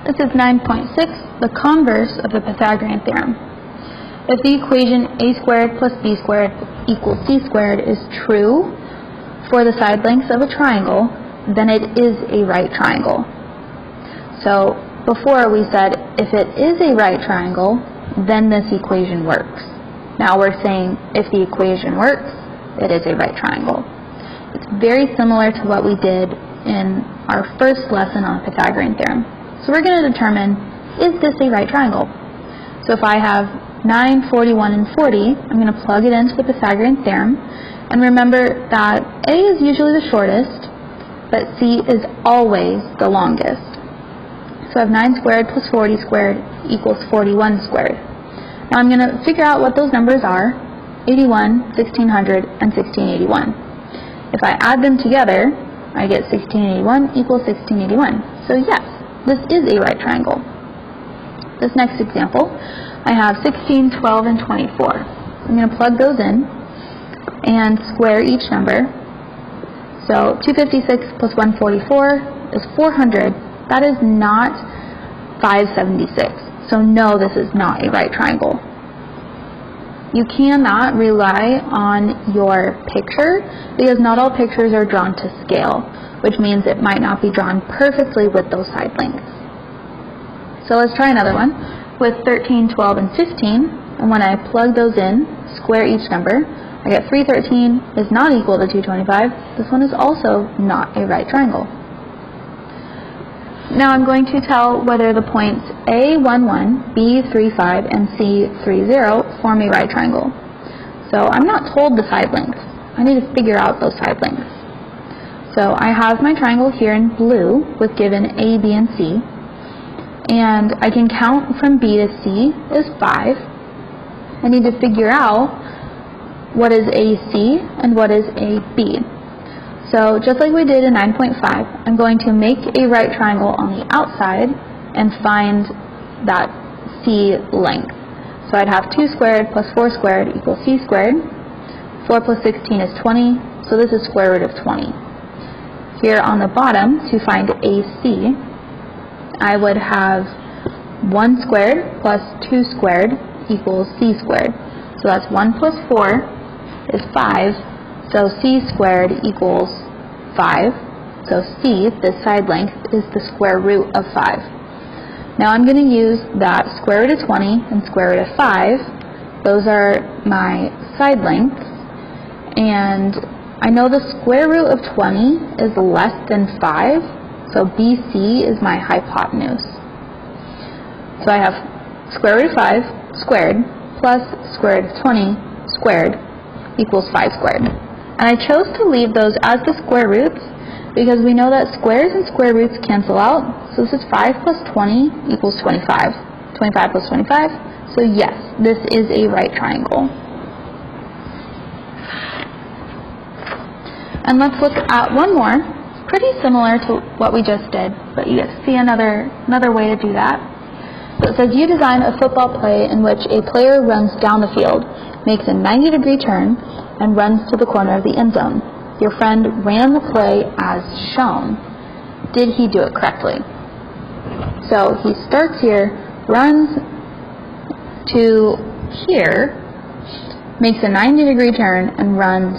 This is 9.6, the converse of the Pythagorean Theorem. If the equation a squared plus b squared equals c squared is true for the side lengths of a triangle, then it is a right triangle. So before we said if it is a right triangle, then this equation works. Now we're saying if the equation works, it is a right triangle. It's very similar to what we did in our first lesson on Pythagorean Theorem. So we're going to determine, is this a right triangle? So if I have 9, 41, and 40, I'm going to plug it into the Pythagorean Theorem. And remember that A is usually the shortest, but C is always the longest. So I have 9 squared plus 40 squared equals 41 squared. Now I'm going to figure out what those numbers are, 81, 1600, and 1681. If I add them together, I get 1681 equals 1681. So yes, this is a right triangle. This next example, I have 16, 12, and 24. I'm going to plug those in and square each number. So 256 plus 144 is 400. That is not 576. So no, this is not a right triangle. You cannot rely on your picture because not all pictures are drawn to scale, which means it might not be drawn perfectly with those side lengths. So let's try another one with 13, 12, and 15. And when I plug those in, square each number, I get 313 is not equal to 225. This one is also not a right triangle. Now I'm going to tell whether the points A, 1, 1, B, 3, 5, and C, 3, 0 form a right triangle. So I'm not told the side lengths. I need to figure out those side lengths. So I have my triangle here in blue with given A, B, and C. And I can count from B to C is 5. I need to figure out what is AC and what is AB. So just like we did in 9.5, I'm going to make a right triangle on the outside and find that C length. So I'd have 2 squared plus 4 squared equals C squared. 4 plus 16 is 20, so this is square root of 20. Here on the bottom, to find AC, I would have 1 squared plus 2 squared equals C squared. So that's 1 plus 4 is 5. So C squared equals 5. So C, this side length, is the square root of 5. Now I'm going to use that square root of 20 and square root of 5. Those are my side lengths. And I know the square root of 20 is less than 5. So BC is my hypotenuse. So I have square root of 5 squared plus square root of 20 squared equals 5 squared. And I chose to leave those as the square roots because we know that squares and square roots cancel out. So this is 5 plus 20 equals 25. 25 plus 25. So yes, this is a right triangle. And let's look at one more. Pretty similar to what we just did, but you get to see another way to do that. So it says you design a football play in which a player runs down the field, makes a 90-degree turn, and runs to the corner of the end zone. Your friend ran the play as shown. Did he do it correctly? So he starts here, runs to here, makes a 90-degree turn, and runs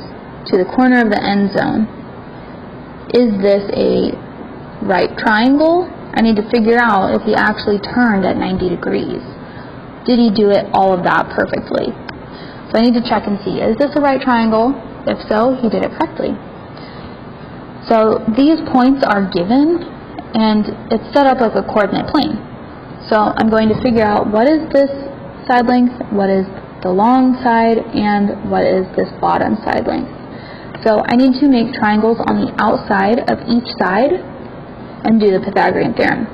to the corner of the end zone. Is this a right triangle? I need to figure out if he actually turned at 90 degrees. Did he do it all of that perfectly? So I need to check and see, is this a right triangle? If so, he did it correctly. So these points are given, and it's set up like a coordinate plane. So I'm going to figure out what is this side length, what is the long side, and what is this bottom side length. So I need to make triangles on the outside of each side and do the Pythagorean Theorem.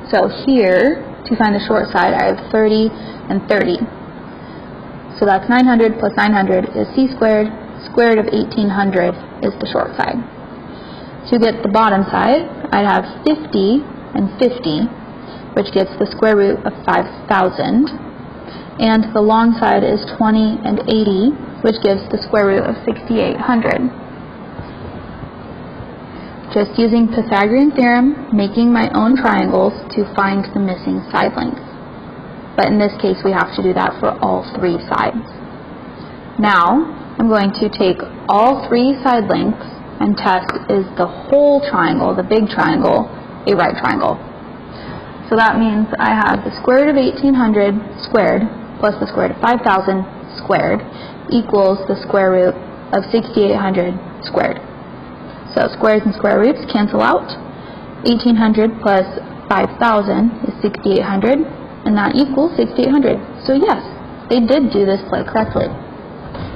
So here, to find the short side, I have 30 and 30. So that's 900 plus 900 is C squared. Square root of 1800 is the short side. To get the bottom side, I'd have 50 and 50, which gets the square root of 5,000. And the long side is 20 and 80, which gives the square root of 6,800. just using Pythagorean Theorem, making my own triangles to find the missing side lengths. But in this case, we have to do that for all three sides. Now, I'm going to take all three side lengths and test, is the whole triangle, the big triangle, a right triangle. So that means I have the square root of 1800 squared plus the square root of 5000 squared equals the square root of 6800 squared. So squares and square roots cancel out. 1800 plus 5000 is 6800, and that equals 6800. So yes, they did do this play correctly.